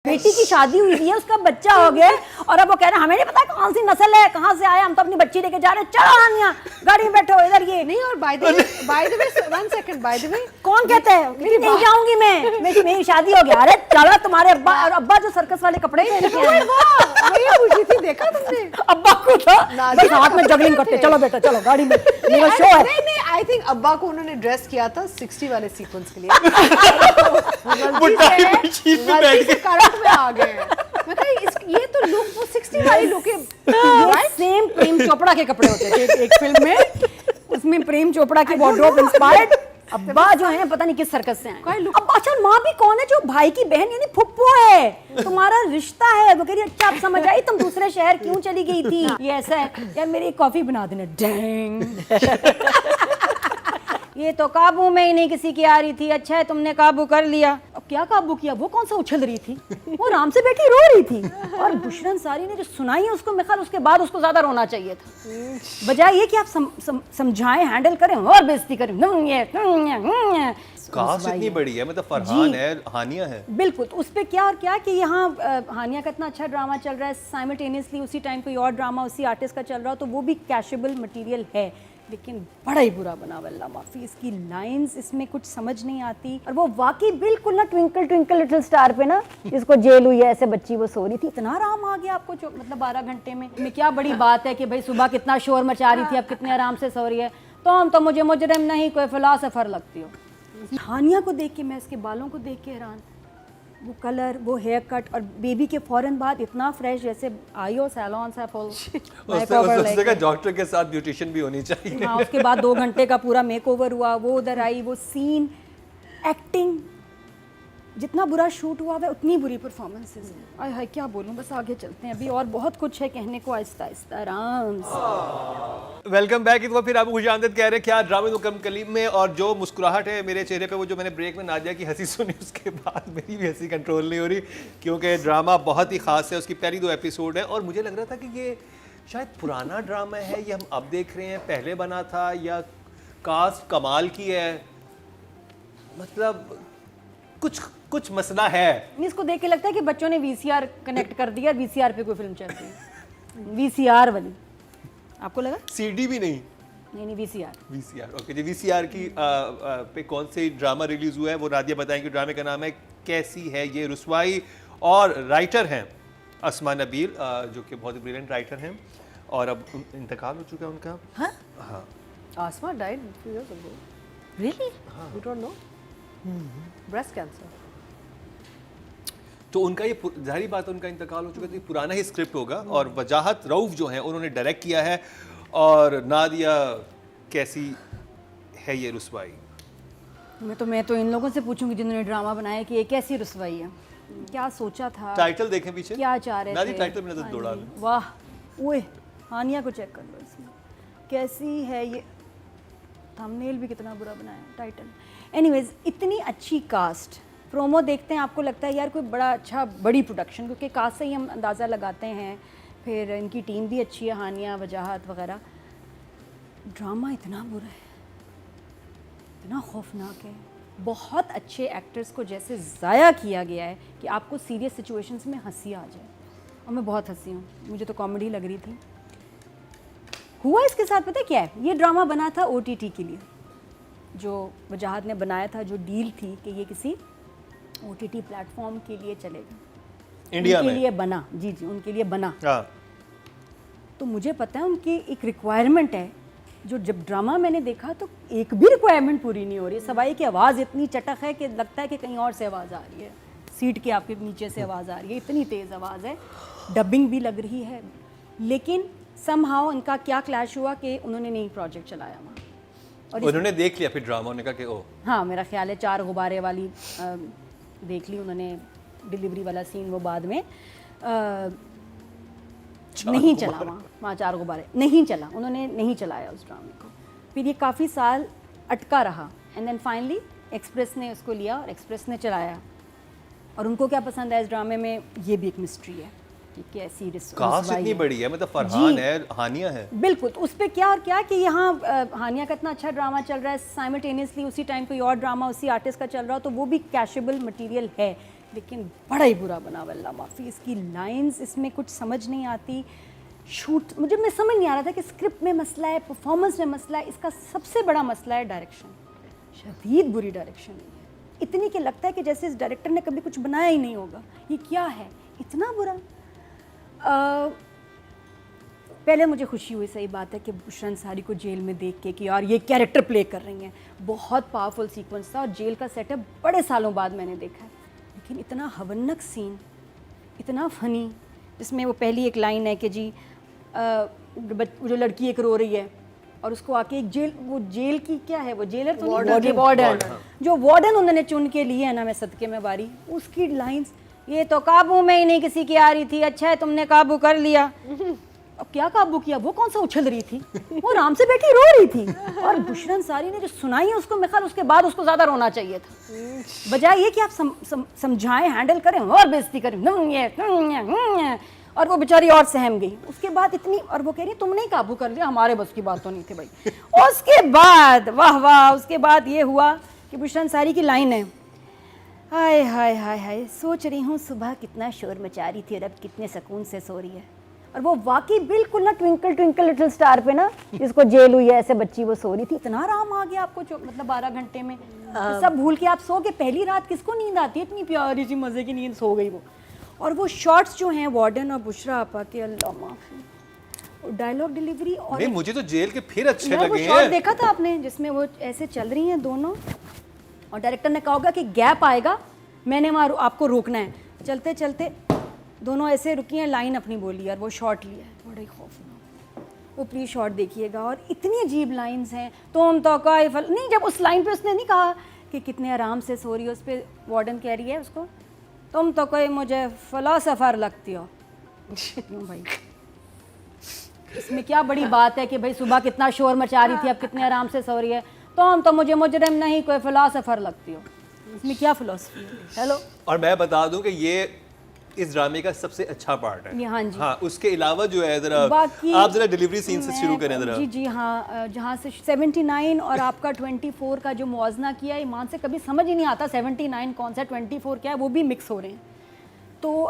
बेटी की शादी हुई है, उसका बच्चा हो गया और अब वो कह रहे हैं हमें नहीं पता कौन सी नस्ल है, कहाँ से आया, हम तो अपनी बच्ची लेके जा रहे हैं, चलो आनिया गाड़ी में बैठो इधर। ये नहीं, और by the way 1 second, by the way कौन कहता है कि नहीं जाऊंगी मैं, मेरी शादी हो गया। अरे चलो, तुम्हारे अब्बा जो सर्कस वाले कपड़े पहन के आए, मैं ये पूछी थी, देखा तुमने अब्बा को तो बस हाथ में जगलिंग करते, चलो बेटा चलो गाड़ी में, मेरा शो है। नहीं, आई थिंक अब्बा को उन्होंने ड्रेस किया था 60 वाले सीक्वेंस के लिए। गलती से करंट में आ गए। मैं कहा ये तो लुक वो 60 वाली लुक है, राइट? सेम प्रेम चोपड़ा के कपड़े होते थे एक फिल्म में, उसमें प्रेम चोपड़ा की वार्डरोब इंस्पायर्ड। अब्बा जो है पता नहीं किस सर्कस से आए। अब अच्छा, माँ भी कौन है? जो भाई की बहन यानी फुप्पो है, तुम्हारा रिश्ता है। वो कह रही अच्छा आप समझ आई, तुम दूसरे शहर क्यों चली गई थी? ये ऐसा है यार, मेरी कॉफी बना देना। डैंग ये तो काबू में ही नहीं किसी की आ रही थी, अच्छा है तुमने काबू कर लिया। अब क्या काबू किया? वो कौन सा उछल रही थी, वो आराम से बैठी रो रही थी। और बुशरन सारी ने जो सुनाई है उसको, मेरे ख्याल उसके बाद उसको ज्यादा रोना चाहिए था, बजाय ये कि आप समझाएं, हैंडल करें और बेइज्जती करें। कास्ट इतनी बड़ी है, मतलब फरहान है, हानिया है, बिल्कुल। तो उस पे क्या और क्या कि यहाँ हानिया का इतना अच्छा ड्रामा चल रहा है, साइमल्टेनियसली उसी टाइम कोई और ड्रामा उसी आर्टिस्ट का चल रहा हो, तो वो भी कैशेबल मटेरियल है, लेकिन बड़ा ही बुरा बना। वल्ला माफी, इसकी लाइंस इसमें कुछ समझ नहीं आती। और वो वाकई बिल्कुल ना ट्विंकल ट्विंकल लिटिल स्टार पे ना, जिसको जेल हुई है ऐसे बच्ची वो सो रही थी, इतना आराम आ गया आपको मतलब 12 घंटे में क्या बड़ी बात है कि भाई सुबह कितना शोर मचा रही थी, अब कितने आराम से सो रही है। तो हम तो मुझे मुजरिम नहीं, कोई फिलोसोफर लगती हो। हानिया को देख के, मैं इसके बालों को देख के हैरान, वो कलर, वो हेयर कट, और बेबी के फौरन बाद इतना फ्रेश, जैसे आई हो सैलून से फुल उससे का डॉक्टर के साथ ब्यूटिशियन भी होनी चाहिए। हाँ, उसके बाद 2 घंटे का पूरा मेकओवर हुआ, वो उधर आई, वो सीन, एक्टिंग, जितना बुरा शूट हुआ है उतनी बुरी परफॉर्मेंसेस हैं। आय हाय क्या बोलूं, बस आगे चलते हैं, अभी और बहुत कुछ है कहने को, आहिस्ता आहिस्ता आराम से। Welcome back. तो फिर आप खुशामदद कह रहे हैं क्या ड्रामे मुकम कलीम में, और जो मुस्कुराहट है मेरे चेहरे पे, वो जो मैंने ब्रेक में नादिया की हंसी सुनी, उसके बाद मेरी भी हंसी कंट्रोल नहीं हो रही, क्योंकि ड्रामा बहुत ही खास है। उसकी पहली 2 एपिसोड है और मुझे लग रहा था कि ये शायद पुराना ड्रामा है, ये हम अब देख रहे हैं, पहले बना था, या कास्ट कमाल की है, मतलब कुछ मसला है। इसको देख के लगता है कि बच्चों ने वीसीआर कनेक्ट कर दिया, वीसीआर पे कोई फिल्म चल रही है, वीसीआर वाली। आपको लगा सीडी भी नहीं? नहीं, वीसीआर। ओके जी, वीसीआर की पे कौन से ड्रामा रिलीज हुआ है वो नादिया बताएंगे। ड्रामे का नाम है कैसी है ये रुसवाई, और राइटर हैं अस्मा नबील, जो कि बहुत ही ब्रिलियंट राइटर हैं, और अब इंतकाल हो चुका है उनका। हाँ? हाँ, Asma died few years ago. Really? You don't know? Breast cancer. तो उनका ये जाहिर बात है, उनका इंतकाल हो चुका है, तो ये पुराना ही स्क्रिप्ट होगा। और वजाहत रऊफ जो हैं उन्होंने डायरेक्ट किया है, और नादिया कैसी है ये रुसवाई। मैं तो इन लोगों से पूछूंगी जिन्होंने ड्रामा बनाया कि ये कैसी रुसवाई है, क्या सोचा था, टाइटल देखें पीछे, क्या चाह रहे थे। टाइटल में नजर दौड़ा लें। वाह, ओए हानिया को चेक कर लो, इसमें कैसी है ये, थंबनेल भी कितना बुरा बनाया, टाइटल। एनीवेज, इतनी अच्छी कास्ट, प्रोमो देखते हैं आपको लगता है यार कोई बड़ा अच्छा बड़ी प्रोडक्शन, क्योंकि कास्ट से ही हम अंदाज़ा लगाते हैं, फिर इनकी टीम भी अच्छी है, हानिया, वजाहत वगैरह। ड्रामा इतना बुरा है, इतना खौफनाक है, बहुत अच्छे एक्टर्स को जैसे ज़ाया किया गया है कि आपको सीरियस सिचुएशंस में हंसी आ जाए, और मैं बहुत हंसी हूँ, मुझे तो कॉमेडी लग रही थी। हुआ इसके साथ पता है क्या है, ये ड्रामा बना था OTT के लिए, जो वजाहत ने बनाया था, जो डील थी कि ये किसी OTT प्लेटफॉर्म के लिए चलेगा, इंडिया उनके में लिए बना, जी उनके लिए बना। हाँ। तो मुझे पता है उनकी एक रिक्वायरमेंट है, जो जब ड्रामा मैंने देखा तो एक भी रिक्वायरमेंट पूरी नहीं हो रही। सवाई की आवाज़ इतनी चटक है कि लगता है कि कहीं और से आवाज़ आ रही है, सीट के आपके नीचे से आवाज़ आ रही है, इतनी तेज़ आवाज़ है, डबिंग भी लग रही है, लेकिन समहाउ इनका क्या क्लैश हुआ कि उन्होंने नई प्रोजेक्ट चलाया वहाँ, और उन्होंने देख लिया फिर ड्रामा, उन्होंने कहा कि ओ हाँ, मेरा ख्याल है 4 गुब्बारे वाली देख ली उन्होंने, डिलीवरी वाला सीन वो बाद में नहीं चला, वहाँ 4 गुब्बारे नहीं चला, उन्होंने नहीं चलाया उस ड्रामे को। फिर ये काफ़ी साल अटका रहा, एंड देन फाइनली एक्सप्रेस ने उसको लिया और एक्सप्रेस ने चलाया। और उनको क्या पसंद है इस ड्रामे में, ये भी एक मिस्ट्री है कि कैसी कास्ट इतनी बड़ी है, मतलब फरहान है, हानिया है, बिल्कुल। तो उस पर क्या और क्या कि यहाँ हानिया का इतना अच्छा ड्रामा चल रहा है, साइमल्टेनियसली उसी टाइम कोई और ड्रामा उसी आर्टिस्ट का चल रहा हो, तो वो भी कैशेबल मटेरियल है, लेकिन बड़ा ही बुरा बना वल्ला माफ़ी। इसकी लाइंस इसमें कुछ समझ नहीं आती, शूट मुझे मैं समझ नहीं आ रहा था कि स्क्रिप्ट में मसला है, परफॉर्मेंस में मसला है। इसका सबसे बड़ा मसला है डायरेक्शन, शदीद बुरी डायरेक्शन है, इतनी कि लगता है कि जैसे इस डायरेक्टर ने कभी कुछ बनाया ही नहीं होगा। ये क्या है, इतना बुरा। पहले मुझे खुशी हुई, सही बात है, कि बुशरा अंसारी को जेल में देख के कि यार ये कैरेक्टर प्ले कर रही हैं, बहुत पावरफुल सीक्वेंस था और जेल का सेटअप बड़े सालों बाद मैंने देखा है। लेकिन इतना हवन्नक सीन, इतना फनी, जिसमें वो पहली एक लाइन है कि जी जो लड़की एक रो रही है और उसको आके एक जेल की क्या है वो जेलर तो वार्डन, जो वार्डन उन्होंने चुन के लिए है ना, मैं सदके में बारी, उसकी लाइंस, ये तो काबू में ही नहीं किसी की आ रही थी, अच्छा है तुमने काबू कर लिया। अब क्या काबू किया, वो कौन सा उछल रही थी, वो आराम से बैठी रो रही थी। और बुशरा अंसारी ने जो सुनाई है उसको, मैं ख्याल उसके बाद उसको ज़्यादा रोना चाहिए था, बजाय ये कि आप समझाएं, हैंडल करें और बेइज्जती करें। और वो बेचारी और सहम गई उसके बाद इतनी, और वो कह रही तुमने ही काबू कर लिया, हमारे बस की बात तो नहीं थी भाई। उसके बाद वाह वाह, उसके बाद ये हुआ कि बुशरा अंसारी की लाइन है, हाय हाय हाय हाय, सोच रही हूँ सुबह कितना शोर मचा रही थी और अब कितने सुकून से सो रही है। और वो वाकई बिल्कुल ना ट्विंकल ट्विंकल लिटिल स्टार पे ना, जिसको जेल हुई है ऐसे बच्ची वो सो रही थी, इतना आराम आ गया आपको, मतलब 12 घंटे में सब भूल के आप सो के। पहली रात किसको नींद आती है, इतनी प्यारी सी मज़े की नींद, सो गई वो। और वो शॉट्स जो हैं वार्डन और बुशरा आपा के, अल्लाह माफ़ी, डायलॉग डिलीवरी। और नहीं, मुझे तो जेल के फिर अच्छे वो लगे शॉट हैं। देखा था आपने जिसमें वो ऐसे चल रही हैं दोनों और डायरेक्टर ने कहा होगा कि गैप आएगा, मैंने वहाँ आपको रोकना है, चलते चलते दोनों ऐसे रुकी हैं, लाइन अपनी बोली और वो शॉट लिया है, बड़ा ही खौफनाक। वो प्लीज़ शॉट देखिएगा। और इतनी अजीब लाइंस हैं, तुम तो कोई नहीं, जब उस लाइन पे उसने नहीं कहा कि कितने आराम से सो रही हो, उस पर वार्डन कह रही है उसको, तुम तो कोई मुझे फ़िलॉसफ़र लगती हो। क्यों भाई, इसमें क्या बड़ी बात है कि भाई सुबह कितना शोर मचा रही थी, अब कितने आराम से सो रही है, तुम तो मुझे मुजरिम नहीं कोई फ़िलॉसफ़र लगती हो। इसमें क्या फ़िलॉसफ़ी है? हेलो। और मैं बता दूं कि ये इस ड्रामे का सबसे अच्छा पार्ट है। हाँ जी। हाँ, उसके अलावा जो है जरा बाकी आप जरा डिलीवरी सीन से शुरू करें जरा। जी जी हाँ, जहाँ से 79 और आपका 24 का जो मुआवजना किया है, ईमान से कभी समझ ही नहीं आता 79 कौन सा 24 क्या है, वो भी मिक्स हो रहे हैं। तो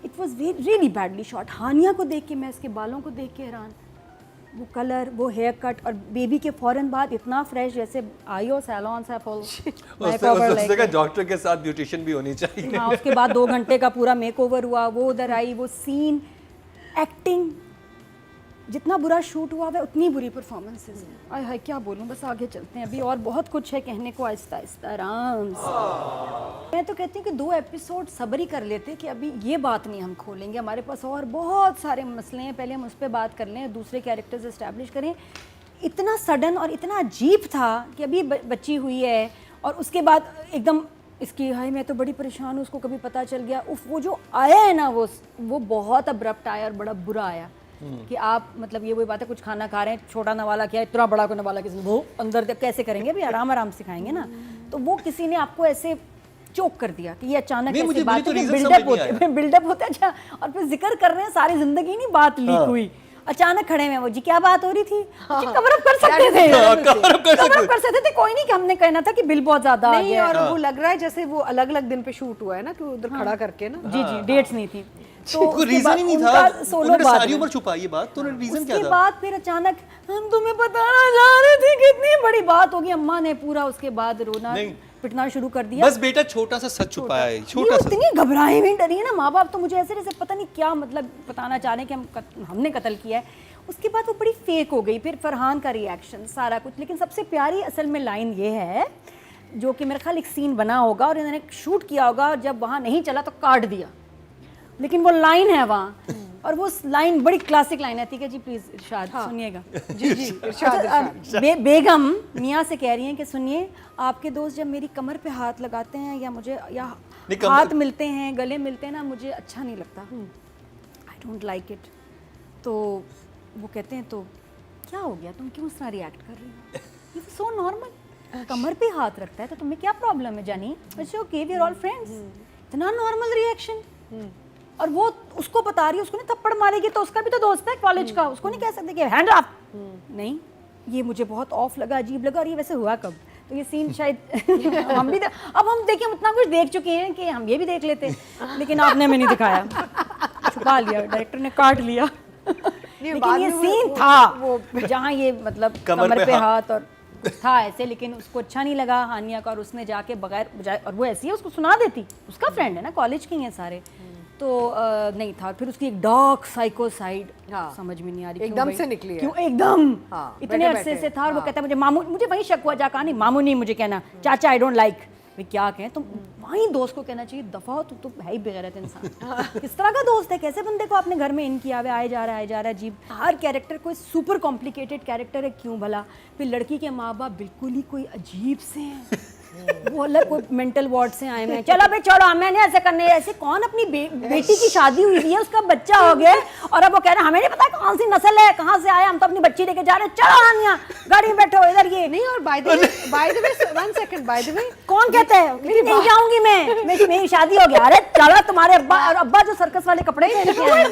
it was really badly shot. Hania को देख के, मैं इसके बालों को देख के हैरान, वो कलर, वो हेयर कट, और बेबी के फ़ौरन बाद इतना फ्रेश, जैसे आई हो सैलॉन से फुल उससे का डॉक्टर के साथ ब्यूटिशियन भी होनी चाहिए। हाँ, उसके बाद 2 घंटे का पूरा मेकओवर हुआ, वो उधर आई, वो सीन, एक्टिंग, जितना बुरा शूट हुआ है उतनी बुरी परफॉर्मेंसेज हैं। आय हाय, क्या बोलूँ, बस आगे चलते हैं, अभी और बहुत कुछ है कहने को, आहिस्ता आहिस्ता आराम से। मैं तो कहती हूँ कि 2 एपिसोड सब्र ही कर लेते कि अभी ये बात नहीं हम खोलेंगे, हमारे पास और बहुत सारे मसले हैं, पहले हम उस पर बात कर लें, दूसरे कैरेक्टर्स इस्टेब्लिश करें। इतना सडन और इतना अजीब था कि अभी बच्ची हुई है और उसके बाद एकदम इसकी, हाय मैं तो बड़ी परेशान हूँ, उसको कभी पता चल गया, उफ, वो जो आया है ना, वो बहुत अब्रप्ट आया और बड़ा बुरा आया कि आप, मतलब ये वही बात है, कुछ खाना खा रहे हैं, छोटा नवाला क्या, इतना बड़ा को नवाला किसी, वो अंदर तक कैसे करेंगे भी, आराम आराम से खाएंगे ना, तो वो किसी ने आपको ऐसे चोक कर दिया कि ये अचानक ऐसे बात है, बिल्डअप होता है। अच्छा, और फिर जिक्र कर रहे हैं सारी जिंदगी नहीं बात लीक हुई, अचानक खड़े में वो, जी क्या बात हो रही थी, कवर अप कर सकते थे, कवर अप कर सकते थे, कोई नहीं कि हमने कहना था कि बिल बहुत ज्यादा आ गया। और वो लग रहा है जैसे वो अलग अलग दिन पे शूट हुआ है ना, कि उधर खड़ा करके ना। जी जी, डेट्स नहीं थी, तो कोई रीजन ही नहीं था, उन्होंने सारी उम्र छुपाई ये बात, तो रीजन क्या था? उसके बाद फिर अचानक हम तुम्हें बताना चाह रहे थे, कितनी बड़ी बात होगी, अम्मा ने पूरा उसके बाद रोना पिटना शुरू कर दिया। बस बेटा छोटा सा सच छुपाया है, छोटा सा। इतनी घबराई हुई, डरी है ना माँ बाप, तो मुझे ऐसे जैसे पता नहीं क्या मतलब बताना चाह रहे हैं कि हमने कत्ल किया है। उसके बाद वो बड़ी फेक हो गई, फिर फरहान का रिएक्शन, सारा कुछ। लेकिन सबसे प्यारी असल में लाइन ये है, जो कि मेरे ख्याल एक सीन बना होगा और इन्होंने शूट किया होगा, जब वहाँ नहीं चला तो काट दिया, लेकिन वो लाइन है वहाँ, और वो लाइन बड़ी क्लासिक लाइन है। ठीक है जी, प्लीज इरशाद सुनिएगा। जी जी, इरशाद। बेगम मियाँ से कह रही हैं कि सुनिए, आपके दोस्त जब मेरी कमर पे हाथ लगाते हैं या मुझे या हाथ मिलते हैं, गले मिलते हैं ना, मुझे अच्छा नहीं लगता, आई डोंट लाइक इट। तो वो कहते हैं तो क्या हो गया, तुम क्यों इस तरह रिएक्ट कर रही हो, ये सो नॉर्मल, कमर पे हाथ रखता है तो तुम्हें क्या प्रॉब्लम है जानी, it's okay, we are all friends, इतना नॉर्मल रिएक्शन। और वो उसको बता रही है, उसको नहीं थप्पड़ मारेगी तो उसका भी तो दोस्त है कॉलेज का, उसको नहीं कह सकते कि हैंड अप, नहीं, ये मुझे बहुत ऑफ लगा, अजीब लगा। और ये वैसे हुआ कब, तो ये सीन शायद हम भी अब हम देखिए हम इतना कुछ देख चुके हैं कि हम ये भी देख लेते, लेकिन आपने हमें नहीं दिखाया, छुपा लिया, डायरेक्टर ने काट लिया। लेकिन ये सीन था जहाँ ये मतलब कमर पे हाथ और था ऐसे, लेकिन उसको अच्छा नहीं लगा हानिया का, और उसने जाके बगैर बजाय, और वो ऐसी है उसको सुना देती, उसका फ्रेंड है ना, कॉलेज के हैं सारे, तो नहीं था। फिर उसकी एक डार्क साइको साइड समझ में नहीं आ रही एकदम से निकली है, क्यों एकदम इतने बैठे अरसे से था। और वो कहता है मुझे मामू, मुझे वही शक हुआ, जा कहा नहीं मामू नहीं मुझे कहना, चाचा आई डोंट लाइक, वे क्या कहें, तो वहीं दोस्त को कहना चाहिए दफा हो, तू है ही बेगैरत इंसान। किस तरह का दोस्त है, कैसे बंदे को आपने घर में इन किया हुआ, आए जा रहा है अजीब। हर कैरेक्टर कोई सुपर कॉम्प्लिकेटेड कैरेक्टर है, क्यों भला? फिर लड़की के माँ बाप बिल्कुल ही कोई अजीब से हैं, वो अलग कोई मेंटल वार्ड से आए हैं, चलो भाई चलो मैंने ऐसे करने, ऐसे कौन अपनी बेटी की शादी हुई है, उसका बच्चा हो गया और अब वो कह रहे हैं हमें नहीं पता कौन सी नस्ल है, कहाँ से आया, हम तो अपनी बच्ची लेके जा रहे हैं, चलो हानिया गाड़ी में बैठो इधर। ये नहीं, और by the way 1 second, by the way कौन कहता है नहीं जाऊंगी मैं, मेरी शादी हो गया, अरे चलो तुम्हारे अब्बा, और अब्बा जो सर्कस वाले कपड़े पहन के आए हैं,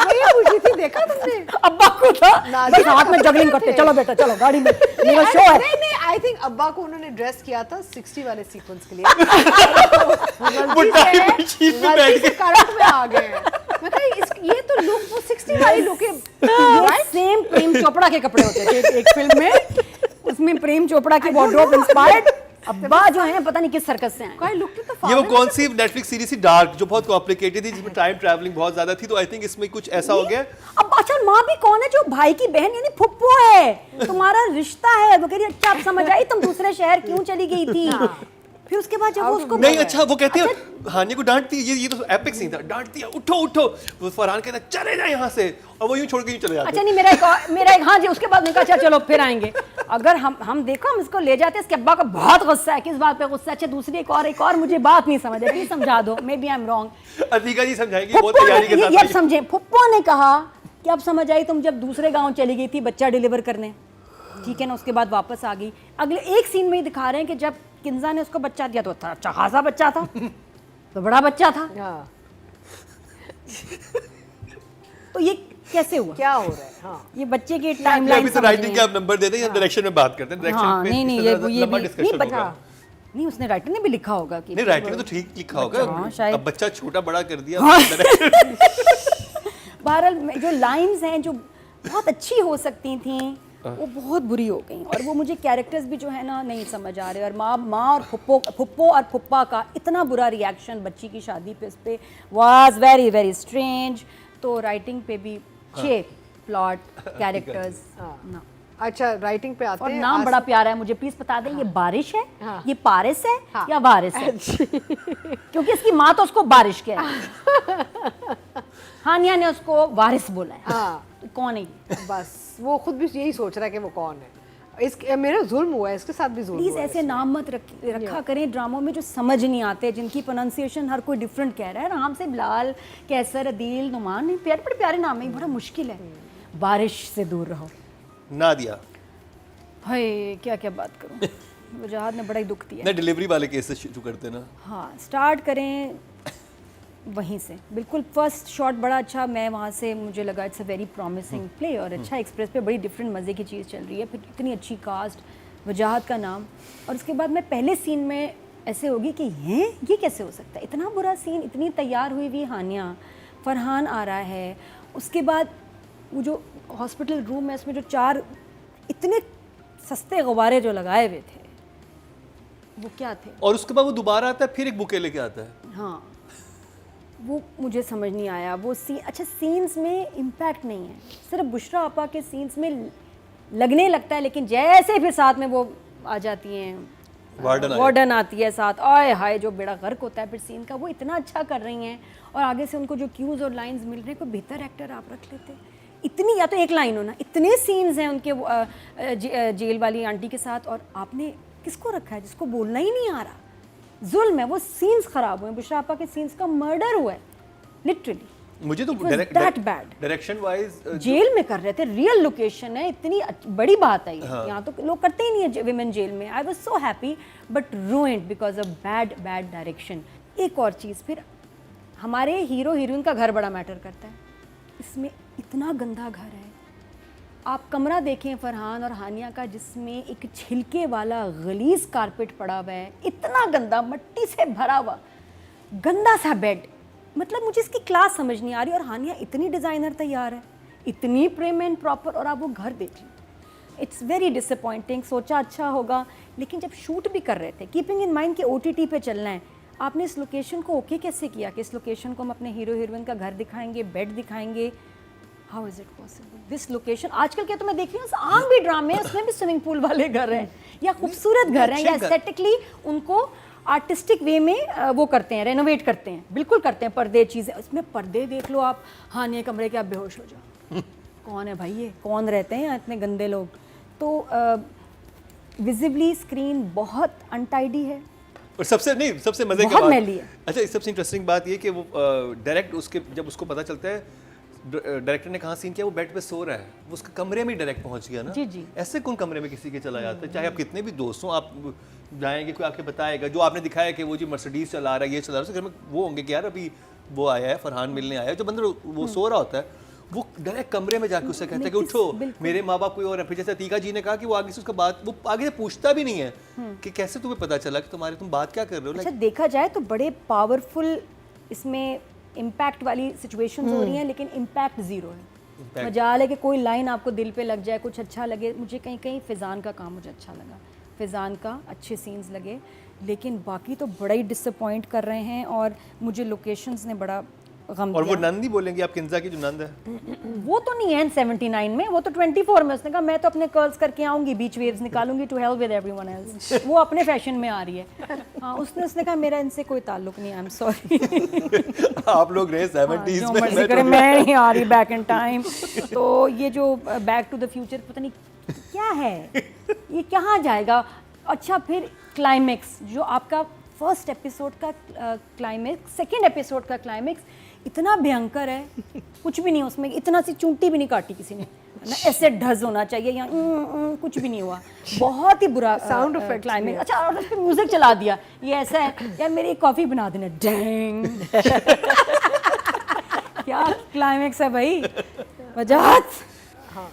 वही पूछी थी, देखा तुमने? अब्बा को था बस हाथ में जगलिंग करते, चलो बेटा चलो गाड़ी में, मेरा शो है। नहीं, आई थिंक अब्बा को उन्होंने ड्रेस किया था 60 वाले सीक्वेंस के लिए, गलती से करंट में आ गए हैं। मैं कही ये तो लुक वो 60 वाली लुक है, राइट? सेम प्रेम चोपड़ा के कपड़े होते थे एक फिल्म में, उसमें प्रेम चोपड़ा की वार्डरोब इंस्पायर्ड। अब्बा जो है पता नहीं किस सर्कस से आए। लुक तो ये वो कौन सी नेटफ्लिक्स सीरीज थी डार्क, जो बहुत कॉम्प्लिकेटेड थी, जिसमें टाइम ट्रैवलिंग बहुत ज्यादा थी, तो आई थिंक इसमें कुछ ऐसा हो गया। अब अच्छा माँ भी कौन है, जो भाई की बहन यानी फुप्पो है, तुम्हारा रिश्ता है, वो कह रही अच्छा आप समझ आई तुम दूसरे शहर क्यों चली गई थी। फिर उसके बाद जब वो उसको नहीं अच्छा वो कहते हैं हानिया को डांटती है, ये तो एपिक सीन था, डांटती है उठो उठो, वो फरहान कहता है चले जाए यहाँ से, और वो यूं छोड़ के यूं चले जाते। अच्छा नहीं मेरा एक हाँ जी, उसके बाद निकला अच्छा चलो फिर आएंगे। अगर हम देखो हम इसको ले जाते हैं, इसके अब्बा का बहुत गुस्सा है, किस बात पे गुस्सा है? अच्छा दूसरी एक और मुझे बात नहीं समझ आई, प्लीज समझा दो, maybe I am wrong. Atiqa ji समझाएंगे बहुत तैयारी के साथ। ये अब समझे, फुप्पो ने कहा कि अब समझ आई, तुम जब दूसरे गाँव चली गई थी बच्चा डिलीवर करने, ठीक है ना, उसके बाद वापस आ गई। अगले एक सीन में ही दिखा रहे हैं कि जब किंजा ने उसको बच्चा दिया तो अच्छा खासा बच्चा था, तो बड़ा बच्चा था। तो ये कैसे हुआ, क्या हो रहा है? हाँ, ये बच्चे की टाइमलाइन तो राइटिंग के आप नंबर दे दें, हम डायरेक्शन में बात करते हैं। हाँ, नहीं ये लंबा डिस्कशन होगा। नहीं उसने राइटर ने भी लिखा होगा कि नहीं राइटर ने तो ठीक लिखा होगा, शायद अब बच्चा छोटा बड़ा कर दिया। बहरहाल जो लाइंस हैं जो बहुत अच्छी हो सकती थी वो बहुत बुरी हो गई, और वो मुझे कैरेक्टर्स भी जो है ना नहीं समझ आ रहे, और माँ और फुप्पो और फुप्पा का इतना बुरा रिएक्शन बच्ची की शादी पे, इस पे वाज वेरी वेरी स्ट्रेंज। तो राइटिंग पे भी 6 प्लॉट कैरेक्टर्स ना। अच्छा राइटिंग पे आते और हैं। नाम बड़ा प्यारा है, मुझे प्लीज बता दें ये बारिश है, ये पारिस है या वारिस है? क्योंकि इसकी माँ तो उसको बारिश कह रही है, हानिया ने उसको वारिस बोला है। तो कौन है? बस वो खुद भी यही सोच रहा है कि वो कौन है। मेरा जुल्म हुआ है, इसके साथ भी जुल्म प्लीज हुआ है। ऐसे नाम मत रखा करें ड्रामों में जो समझ नहीं आते, जिनकी प्रोनाउंसिएशन हर कोई डिफरेंट कह रहा है। आराम से बिलाल, कैसर, अदील, नुमान, प्यारे बड़े प्यारे नाम है, बड़ा मुश्किल है। बारिश से दूर रहो। नादिया, हाय क्या क्या बात करूं, वजाहत ने बड़ा ही दुख दिया। ना डिलीवरी वाले केस से शुरू करते ना। हाँ स्टार्ट करें वहीं से, बिल्कुल फर्स्ट शॉट बड़ा अच्छा, मैं वहाँ से मुझे लगा it's a very promising play, और अच्छा एक्सप्रेस पे बड़ी डिफरेंट मज़े की चीज़ चल रही है, फिर इतनी अच्छी कास्ट, वजाहत का नाम, और उसके बाद मैं पहले सीन में ऐसे होगी कि ये कैसे हो सकता है, इतना बुरा सीन, इतनी तैयार हुई हुई हानिया, फरहान आ रहा है, उसके बाद वो जो हॉस्पिटल रूम है उसमें जो 4 इतने सस्ते गुब्बारे जो लगाए हुए थे वो क्या थे, और उसके बाद वो दोबारा आता है, फिर एक बुके लेके आता है। हाँ वो मुझे समझ नहीं आया वो सीन। अच्छा सीन्स में इम्पैक्ट नहीं है, सिर्फ बुशरा आपा के सीन्स में लगने लगता है, लेकिन जैसे फिर साथ में वो आ जाती हैं वार्डन आती है साथ, आए हाय जो बेड़ा गर्क होता है फिर सीन का, वो इतना अच्छा कर रही हैं, और आगे से उनको जो क्यूज और लाइंस मिल रहे हैं, कोई बेहतर एक्टर आप रख लेते। इतनी या तो एक लाइन हो ना, इतने सीन्स हैं उनके जेल वाली आंटी के साथ, और आपने किसको रखा है जिसको बोलना ही नहीं आ रहा। जुल्म है, वो सीन्स खराब हुए, बुशरा आपा के सीन्स का मर्डर हुआ है लिटरली। मुझे तो that bad direction wise jail में कर रहे थे, रियल लोकेशन है, इतनी बड़ी बात है यहाँ तो लोग करते ही नहीं है विमेन जेल में। I was so happy but ruined because of bad direction. एक और चीज़, फिर हमारे हीरो हीरोइन का घर बड़ा मैटर करता है, इसमें इतना गंदा घर है, आप कमरा देखें फरहान और हानिया का, जिसमें एक छिलके वाला गलीज कारपेट पड़ा हुआ है, इतना गंदा, मिट्टी से भरा हुआ गंदा सा बेड। मतलब मुझे इसकी क्लास समझ नहीं आ रही। और हानिया इतनी डिज़ाइनर तैयार है, इतनी प्रेम एंड प्रॉपर, और आप वो घर देख लीजिए। It's very disappointing. सोचा अच्छा होगा, लेकिन जब शूट भी कर रहे थे, कीपिंग इन माइंड कि OTT पे चलना है, आपने इस लोकेशन को ओके कैसे किया कि इस लोकेशन को हम अपने हीरो हीरोइन का घर दिखाएंगे, बेड दिखाएंगे? How is it possible? This location आजकल क्या तो मैं देख रही हूँ, आम भी ड्रामे हैं, उसमें भी स्विमिंग पूल वाले घर हैं या खूबसूरत घर हैं या एस्थेटिकली उनको आर्टिस्टिक वे में वो करते हैं, रेनोवेट करते हैं, बिल्कुल करते हैं। पर्दे चीज़ें, इसमें पर्दे देख लो आप, हानिया कमरे के, आप बेहोश हो जाओ। कौन है भाई ये? कौन रहते हैं यहाँ इतने गंदे लोग? तो विजिबली स्क्रीन बहुत अनटाइडी है और सबसे मजे की बहुत बात, मैली है। अच्छा सबसे इंटरेस्टिंग बात ये कि वो डायरेक्ट उसके जब उसको पता चलता है डायरेक्टर ने कहाँ सीन किया, वो बेड पे सो रहा है, वो उसके कमरे में डायरेक्ट पहुंच गया ना। जी जी। ऐसे कौन कमरे में किसी के चला जाता है? चाहे आप कितने भी दोस्त हों, आप जाएंगे, कोई आपके बताएगा। जो आपने दिखाया कि वो जी मर्सिडीज चला रहा है, ये चला रहा है, उसके घर में वो होंगे कि यार अभी वो आया है, फरहान मिलने आया है। जो बंदर वो सो रहा होता है, वो डायरेक्ट कमरे में जाके उससे कहता है कि उठो, मेरे माँ बाप कोई और है। फिर जैसे अतीका जी ने कहा कि वो आगे से उसका बात, वो आगे से पूछता भी नहीं है कि कैसे तुम्हें पता चला कि तुम बात क्या कर रहे हो। अच्छा, देखा जाए तो बड़े पावरफुल इसमें इम्पैक्ट वाली सिचुएशंस हो रही हैं, लेकिन इम्पैक्ट ज़ीरो है। मजाल है कि कोई लाइन आपको दिल पे लग जाए, कुछ अच्छा लगे। मुझे कहीं कहीं फिजान का काम मुझे अच्छा लगा, फिजान का अच्छे सीन्स लगे, लेकिन बाकी तो बड़ा ही डिसअपॉइंट कर रहे हैं। और मुझे लोकेशंस ने बड़ा गम और दिया। वो नंद ही बोलेंगे आप, किंजा की जो नंद है वो तो नहीं है 79 में, वो तो 24 में। उसने कहा मैं तो अपने कर्ल्स करके आऊंगी, बीच वेव्स निकालूंगी, to hell with everyone else. वो अपने फैशन में आ रही है। हाँ, उसने कहा मेरा इनसे कोई ताल्लुक नहीं, आई एम सॉरी। आप लोग रहे 70s जो में, मर्जी करे, मैं नहीं आ रही बैक इन टाइम। तो ये जो बैक टू द फ्यूचर पता नहीं क्या है, ये कहाँ जाएगा? अच्छा, फिर क्लाइमेक्स जो आपका फर्स्ट एपिसोड का क्लाइमेक्स, सेकेंड एपिसोड का क्लाइमेक्स इतना भयंकर है, कुछ भी नहीं उसमें, इतना सी चूंटी भी नहीं काटी किसी ने ना, ऐसे ढज होना चाहिए या कुछ भी नहीं हुआ। बहुत ही बुरा साउंड इफेक्ट क्लाइमेक्स। अच्छा, और फिर म्यूजिक चला दिया, ये ऐसा है यार, मेरी एक कॉफी बना देना, डैंग। क्या क्लाइमेक्स है भाई। वजाहत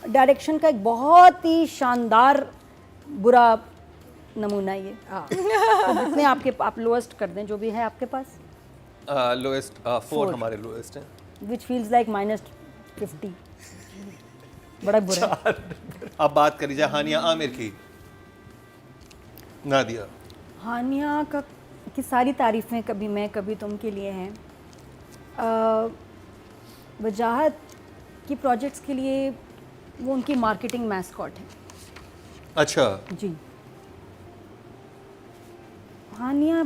डायरेक्शन का एक बहुत ही शानदार बुरा नमूना ये। तो जितने आप लोएस्ट कर दें जो भी है आपके पास, लोएस्ट 4 हमारे लोएस्ट हैं, विच फील्स लाइक -50। बड़ा बुरा है। अब बात करी जाए हानिया आमिर की। नादिया, हानिया का की सारी तारीफ़ें कभी मैं कभी तुम के लिए हैं। वजाहत की प्रोजेक्ट्स के लिए वो उनकी मार्केटिंग मैस्कॉट है। अच्छा जी, हानिया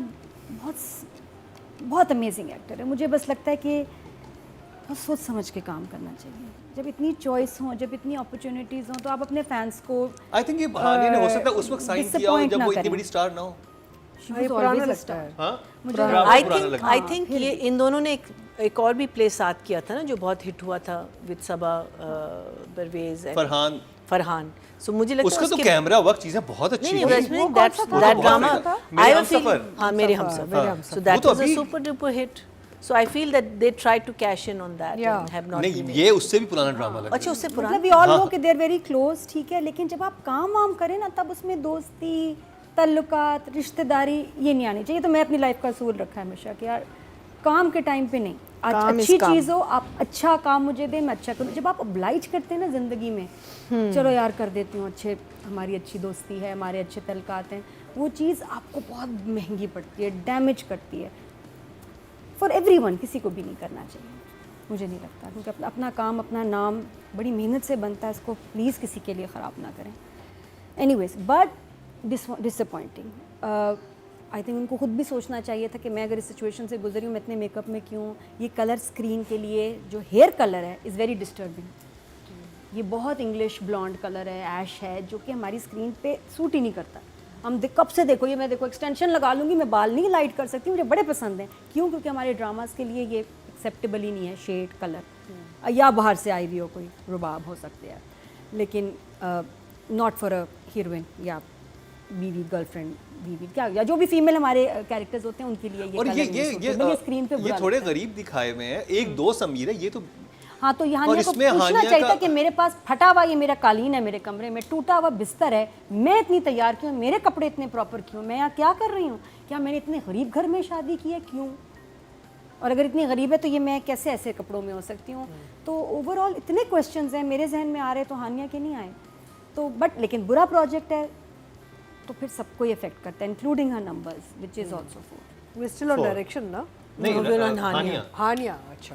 बहुत अमेजिंग एक्टर है। मुझे बस लगता है कि बहुत सोच समझ के काम करना चाहिए। जब इतनी चॉइस हो, जब इतनी अपॉर्चुनिटीज़ हो, तो आप अपने फैंस को आई थिंक ये हानिया ने हो सकता है उस वक्त साइन किया हो जब वो इतनी बड़ी स्टार ना हो। She was always a star। हाँ, आई थिंक ये इन दोनों ने एक और भी प्ले साथ किया था ना जो बहुत हिट हुआ था, with Saba Parvez and Farhan. So मुझे लगता है उसका तो कैमरा वर्क चीजें बहुत अच्छी नहीं, थी। That drama I was Humsafar. हाँ, मेरे Humsafar. So that was a super duper hit. So I feel that they try to cash in on that and have not. नहीं, ये उससे भी पुराना ड्रामा लगा। अच्छा, उससे पुराना। मतलब वी ऑल नो कि दे आर वेरी क्लोज, ठीक है, लेकिन जब आप काम वाम करें ना, तब उसमें दोस्ती, ताल्लुकात, रिश्तेदारी ये नहीं आनी चाहिए। तो मैं अपनी लाइफ का असूल रखा है हमेशा कि यार काम के टाइम पे नहीं, आज अच्छी चीज़ हो, आप अच्छा काम मुझे दें, मैं अच्छा करूँ। जब आप oblige करते हैं ना ज़िंदगी में, चलो यार कर देती हूँ, अच्छे हमारी अच्छी दोस्ती है, हमारे अच्छे तल्कात हैं, वो चीज़ आपको बहुत महंगी पड़ती है, डैमेज करती है। फॉर एवरीवन, किसी को भी नहीं करना चाहिए, मुझे नहीं लगता, क्योंकि अपना काम, अपना नाम बड़ी मेहनत से बनता है, इसको प्लीज़ किसी के लिए ख़राब ना करें। Anyways, but disappointing. I think उनको खुद भी सोचना चाहिए था कि मैं अगर इस सिचुएशन से गुजरी हूँ, मैं इतने मेकअप में क्यों। ये कलर स्क्रीन के लिए जो हेयर कलर है इज़ वेरी डिस्टर्बिंग। ये बहुत इंग्लिश ब्लॉन्ड कलर है, ऐश है, जो कि हमारी स्क्रीन पे सूट ही नहीं करता। हम कब से देखो, ये मैं देखो एक्सटेंशन लगा लूँगी, मैं बाल नहीं लाइट कर सकती, मुझे बड़े पसंद हैं। क्यों? क्योंकि हमारे ड्रामास के लिए ये एक्सेप्टेबल ही नहीं है शेड कलर। या बाहर से आई हुई हो कोई रुबाब हो सकती है, लेकिन नॉट फॉर अ हीरोइन या बीवी, गर्लफ्रेंड, बीवी, क्या या जो भी फीमेल हमारे कैरेक्टर्स होते हैं उनके लिए ये और कलर नहीं सूट करता। ये स्क्रीन पे ये बुरा थोड़े लगता है। गरीब दिखाए हुए हैं। एक दोस्त अमीर है, ये तो हाँ तो ये और हानिया को इसमें पूछना हानिया चाहिए था का- कि मेरे पास फटा हुआ ये मेरा कालीन है मेरे कमरे में, टूटा हुआ बिस्तर है, मैं इतनी तैयार क्यों, मेरे कपड़े इतने प्रॉपर क्यों, मैं यहाँ क्या कर रही हूँ, क्या मैंने इतने गरीब घर में शादी की है, क्यों, और अगर इतनी गरीब है तो ये मैं कैसे ऐसे कपड़ों में हो सकती हूँ। तो ओवरऑल इतने क्वेश्चंस हैं मेरे जहन में आ रहे, तो हानिया के नहीं आए तो, बट लेकिन बुरा प्रोजेक्ट है तो फिर सबको ही अफेक्ट करता है, including her numbers which is also 4। We still on 4 direction ना, नहीं No, we're on Hania. हानिया हानिया, अच्छा